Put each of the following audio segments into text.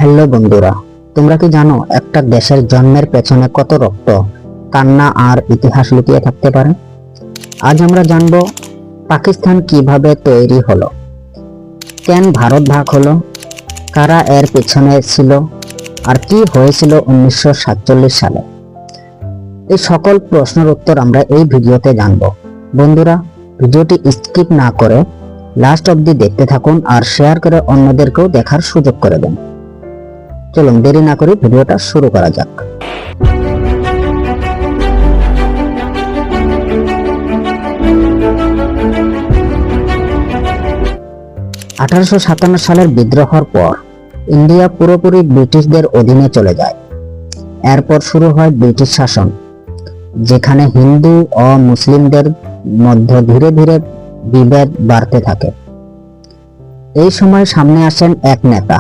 Hello বন্ধুরা, তোমরা কি জানো একটা দেশের জন্মের পেছনে কত রক্ত, কান্না আর ইতিহাস লুকিয়ে থাকতে পারে? আজ আমরা জানবো পাকিস্তান কিভাবে তৈরি হলো, কেন ভারত ভাগ হলো, কারা এর পেছনে ছিল আর কি হয়েছিল 1947 সালে। এই সকল প্রশ্নের উত্তর আমরা এই ভিডিওতে জানবো। বন্ধুরা, ভিডিওটি স্কিপ না করে লাস্ট অবধি দেখতে থাকুন আর শেয়ার করে অন্যদেরকেও দেখার সুযোগ করে দেন। চলুন দেরি না করে ভিডিওটা শুরু করা যাক। 1857 সালের বিদ্রোহের পর ইন্ডিয়া পুরোপুরি ব্রিটিশদের অধীনে চলে যায়। এরপর শুরু হয় ব্রিটিশ শাসন, যেখানে হিন্দু ও মুসলিমদের মধ্যে ধীরে ধীরে বিভেদ বাড়তে থাকে। এই সময় সামনে আসেন এক নেতা,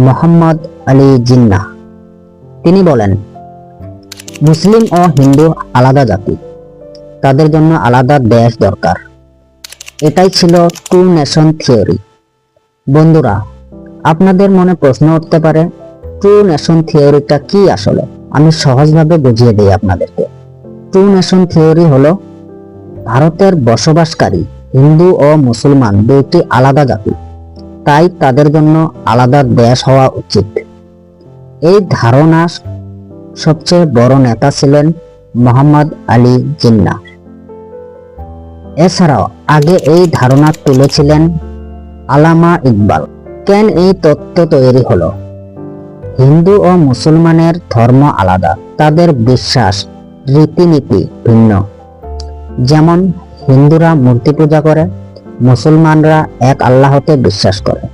মোহাম্মদ আলী জিন্নাহ। তিনি বলেন, মুসলিম ও হিন্দু আলাদা জাতি, তাদের জন্য আলাদা দেশ দরকার। এটাই ছিল টু নেশন থিওরি। বন্ধুরা, আপনাদের মনে প্রশ্ন উঠতে পারে, টু নেশন থিওরিটা কি আসলে? আমি সহজভাবে বুঝিয়ে দিই আপনাদেরকে। টু নেশন থিওরি হলো ভারতের বসবাসকারী হিন্দু ও মুসলমান দুইটি আলাদা জাতি, তাই তাদের জন্য আলাদা দেশ হওয়া উচিত। এই ধারণা সবচেয়ে বড় নেতা ছিলেন মোহাম্মদ আলী জিন্নাহ। এছাড়াও আগে এই ধারণা তুলেছিলেন আল্লামা ইকবাল। কেন এই তত্ত্ব তৈরি হলো? হিন্দু ও মুসলমানের ধর্ম আলাদা, তাদের বিশ্বাস রীতিনীতি ভিন্ন। যেমন হিন্দুরা মূর্তি পূজা করে, মুসলমানরা এক আল্লাহতে বিশ্বাস করে।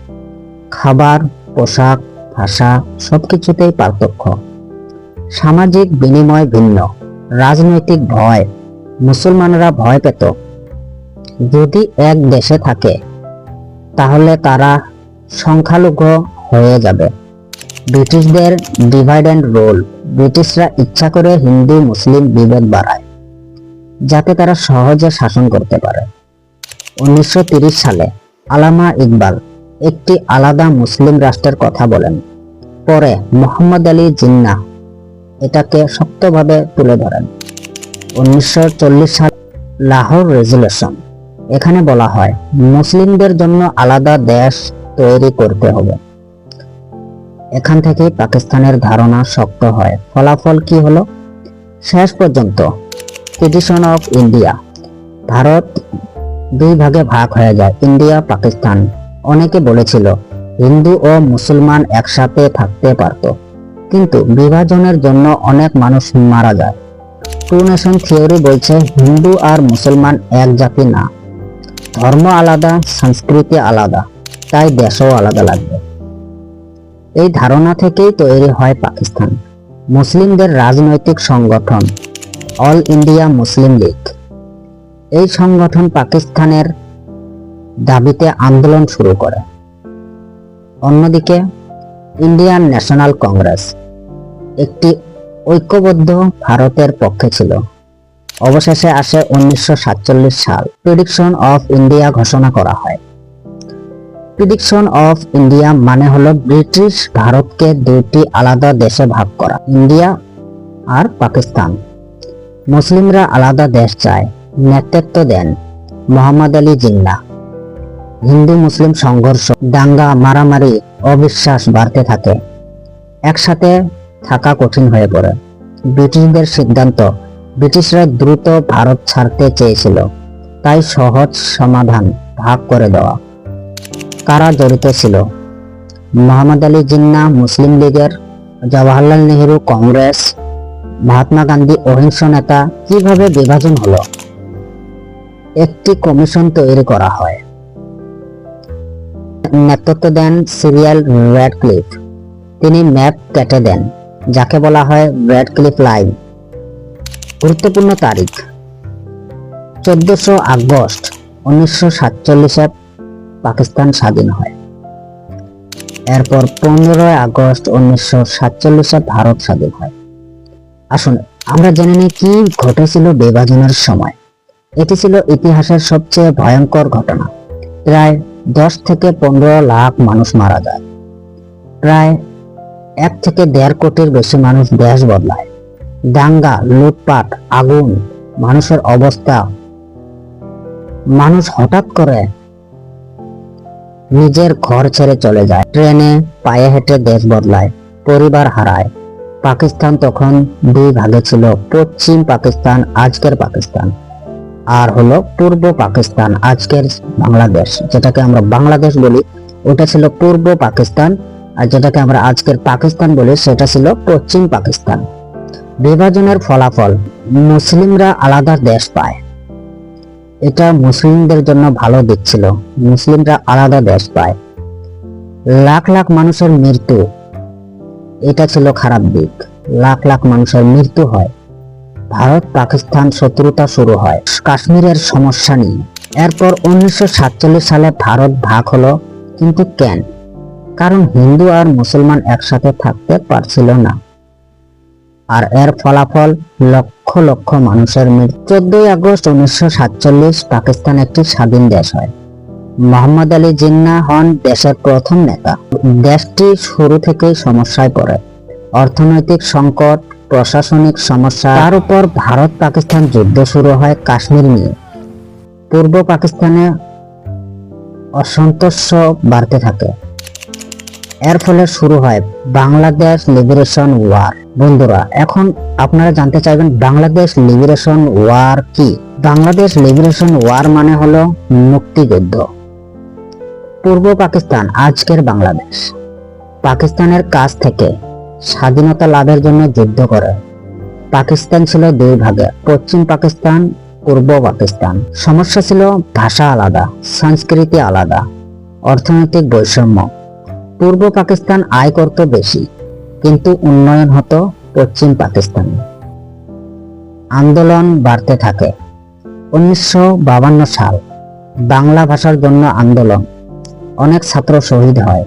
খাবার, পোশাক, ভাষা সবকিছুতেই পার্থক্য। সামাজিক বিনিময় ভিন্ন। রাজনৈতিক ভয়, মুসলমানরা ভয় পেত যদি এক দেশে থাকে তাহলে তারা সংখ্যালঘু হয়ে যাবে। ব্রিটিশদের ডিভাইড অ্যান্ড রুল, ব্রিটিশরা ইচ্ছা করে হিন্দু মুসলিম বিভেদ বাড়ায় যাতে তারা সহজে শাসন করতে পারে। 1930 সালে আল্লামা ইকবাল একটি আলাদা মুসলিম রাষ্ট্রের কথা বলেন। পরে মোহাম্মদ আলী জিন্নাহ এটাকে শক্তভাবে তুলে ধরেন। 1940 সালে লাহোর রেজুলেশন, এখানে বলা হয় মুসলিমদের জন্য আলাদা দেশ তৈরি করতে হবে। এখান থেকে পাকিস্তানের ধারণা শক্ত হয়। ফলাফল কি হলো? শেষ পর্যন্ত পার্টিশন অফ ইন্ডিয়া, ভারত দুই ভাগে ভাগ হয়ে যায়, ইন্ডিয়া পাকিস্তান। অনেকে বলেছিল হিন্দু ও মুসলমান একসাথে থাকতে পারত, কিন্তু বিভাজনের জন্য অনেক মানুষ মারা যায়। টু নেশন থিওরি বলছে হিন্দু আর মুসলমান এক জাতি না, ধর্ম আলাদা, সংস্কৃতি আলাদা, তাই দেশও আলাদা লাগবে। এই ধারণা থেকেই তৈরি হয় পাকিস্তান। মুসলিমদের রাজনৈতিক সংগঠন অল ইন্ডিয়া মুসলিম লীগ। এই সংগঠন পাকিস্তানের দাবিতে আন্দোলন শুরু করে। অন্যদিকে ইন্ডিয়ান ন্যাশনাল কংগ্রেস একটি ঐক্যবদ্ধ ভারতের পক্ষে ছিল। অবশেষে আসে 1947 সাল, প্রেডিকশন অফ ইন্ডিয়া ঘোষণা করা হয়। প্রেডিকশন অফ ইন্ডিয়া মানে হলো ব্রিটিশ ভারতকে দুইটি আলাদা দেশে ভাগ করা, ইন্ডিয়া আর পাকিস্তান। মুসলিমরা আলাদা দেশ চায়, নেতৃত্ব দেন মোহাম্মদ আলী জিন্নাহ। হিন্দু মুসলিম সংঘর্ষ, দাঙ্গা, মারামারি, অবিশ্বাস বাড়তে থাকে। একসাথে থাকা কঠিন হয়ে পড়ে। ব্রিটিশদের সিদ্ধান্ত, ব্রিটিশরা দ্রুত ভারত ছাড়তে চেয়েছিল, তাই সহজ সমাধান ভাগ করে দেওয়া। কারা জড়িত ছিল? মোহাম্মদ আলী জিন্নাহ মুসলিম লীগের, জওয়াহরলাল নেহেরু কংগ্রেস, মহাত্মা গান্ধী অহিংস নেতা। কিভাবে বিভাজন হলো? একটি কমিশন তৈরি করা হয়। নেতৃত্ব দেন সিরিয়াল র্যাডক্লিফ। তিনি ম্যাপ কেটে দেন, যাকে বলা হয় র্যাডক্লিফ লাইন। গুরুত্বপূর্ণ তারিখ 14 আগস্ট 1947 পাকিস্তান স্বাধীন হয়। এরপর 15 আগস্ট 1947 ভারত স্বাধীন হয়। আসুন আমরা জেনে নিই কি ঘটেছিল বিভাজনের সময়। এটি ছিল ইতিহাসের সবচেয়ে ভয়ঙ্কর ঘটনা। প্রায় 10 থেকে 15 লাখ মানুষ মারা যায়। প্রায় 1 থেকে 1.5 কোটির বেশি মানুষ দেশ বদলায়। দাঙ্গা, লুটপাট, আগুন, মানুষের অবস্থা, মানুষ হঠাৎ করে নিজের ঘর ছেড়ে চলে যায়, ট্রেনে পায়ে হেঁটে দেশ বদলায়, পরিবার হারায়। পাকিস্তান তখন 2 ভাগে ছিল, পশ্চিম পাকিস্তান আজকের পাকিস্তান, আর হলো পূর্ব পাকিস্তান আজকের বাংলাদেশ। যেটাকে আমরা বাংলাদেশ বলি ওটা ছিল পূর্ব পাকিস্তান, আর যেটাকে আমরা আজকের পাকিস্তান বলি সেটা ছিল পশ্চিম পাকিস্তান। বিভাজনের ফলাফল মুসলিমরা আলাদা দেশ পায়। এটা মুসলিমদের জন্য ভালো দিক ছিল, মুসলিমরা আলাদা দেশ পায়। লাখ লাখ মানুষের মৃত্যু, এটা ছিল খারাপ দিক, লাখ লাখ মানুষের মৃত্যু হয়। ভারত পাকিস্তান শত্রুতা শুরু হয় কাশ্মীরের সমস্যা নিয়ে। এরপর 1947 সালে ভারত ভাগ হলো, কিন্তু কেন? কারণ হিন্দু আর মুসলমান একসাথে থাকতে পারছিল না, আর এর ফলাফল লক্ষ লক্ষ মানুষের মৃত্যু। 14 আগস্ট 1947 পাকিস্তান একটি স্বাধীন দেশ হয়। মোহাম্মদ আলী জিন্নাহ হন দেশের প্রথম নেতা। দেশটি শুরু থেকেই সমস্যায় পড়ে, অর্থনৈতিক সংকট, প্রশাসনিক সমস্যা, তার উপর ভারত পাকিস্তান যুদ্ধ শুরু হয় কাশ্মীর নিয়ে। পূর্ব পাকিস্তানে অসন্তোষ বাড়তে থাকে। এর ফলে শুরু হয় বাংলাদেশ লিবারেশন ওয়ার। বন্ধুরা, এখন আপনারা জানতে চাইবেন বাংলাদেশ লিবারেশন ওয়ার কি? বাংলাদেশ লিবারেশন ওয়ার মানে হলো মুক্তিযুদ্ধ। পূর্ব পাকিস্তান আজকের বাংলাদেশ পাকিস্তানের কাছ থেকে স্বাধীনতা লাভের জন্য যুদ্ধ করে। পাকিস্তান ছিল 2 ভাগে, পশ্চিম পাকিস্তান, পূর্ব পাকিস্তান। সমস্যা ছিল ভাষা আলাদা, সংস্কৃতি আলাদা, অর্থনৈতিক বৈষম্য। পূর্ব পাকিস্তান আয় করত বেশি, কিন্তু উন্নয়ন হতো পশ্চিম পাকিস্তানে। আন্দোলন বাড়তে থাকে। 1952 সাল, বাংলা ভাষার জন্য আন্দোলন, অনেক ছাত্র শহীদ হয়।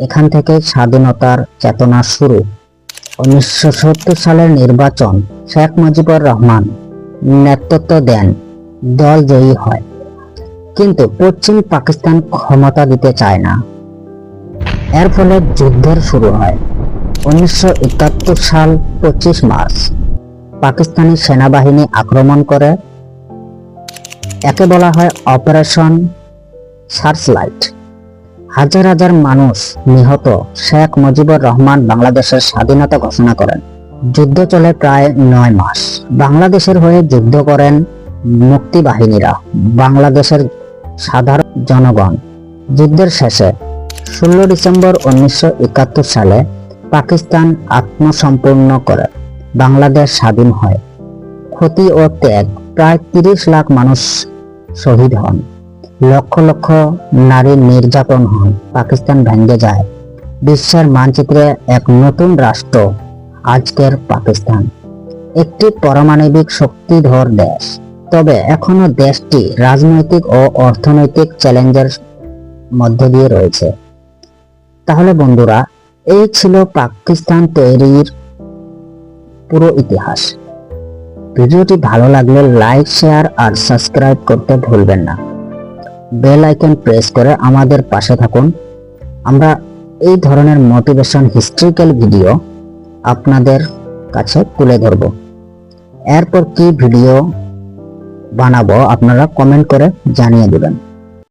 এখান থেকে স্বাধীনতার চেতনা শুরু। 1970 সালের নির্বাচন, শেখ মুজিবুর রহমান নেতৃত্ব দেন, দল জয়ী হয়, কিন্তু পশ্চিম পাকিস্তান ক্ষমতা দিতে চায় না। এর ফলে যুদ্ধের শুরু হয়। 1971 সাল 25 মার্চ পাকিস্তানি সেনাবাহিনী আক্রমণ করে, একে বলা হয় অপারেশন সার্চলাইট। হাজার হাজার মানুষ নিহত। শেখ মুজিবুর রহমান বাংলাদেশের স্বাধীনতা ঘোষণা করেন। যুদ্ধ চলে প্রায় 9 মাস। বাংলাদেশের হয়ে যুদ্ধ করেন মুক্তি বাহিনীরা, বাংলাদেশের সাধারণ জনগণ। যুদ্ধের শেষে 16 ডিসেম্বর 1971 সালে পাকিস্তান আত্মসম্পূর্ণ করে, বাংলাদেশ স্বাধীন হয়। ক্ষতি ও ত্যাগ, প্রায় 30 লাখ মানুষ শহীদ হন, লক্ষ লক্ষ নারী নির্যাতন হন, পাকিস্তান ভেঙে যায়। বিশ্বের মানচিত্রে এক নতুন রাষ্ট্র আজকের পাকিস্তান, একটি পারমাণবিক শক্তিধর দেশ। তবে এখনো দেশটি রাজনৈতিক ও অর্থনৈতিক চ্যালেঞ্জের মধ্য দিয়ে রয়েছে। তাহলে বন্ধুরা, এই ছিল পাকিস্তান তৈরির পুরো ইতিহাস। ভিডিওটি ভালো লাগলে লাইক, শেয়ার আর সাবস্ক্রাইব করতে ভুলবেন না। বেল আইকন প্রেস করে আমাদের পাশে থাকুন। আমরা এই ধরনের মোটিভেশন হিস্ট্রিক্যাল ভিডিও আপনাদের কাছে তুলে ধরব। এরপর কি ভিডিও বানাবো আপনারা কমেন্ট করে জানিয়ে দিবেন।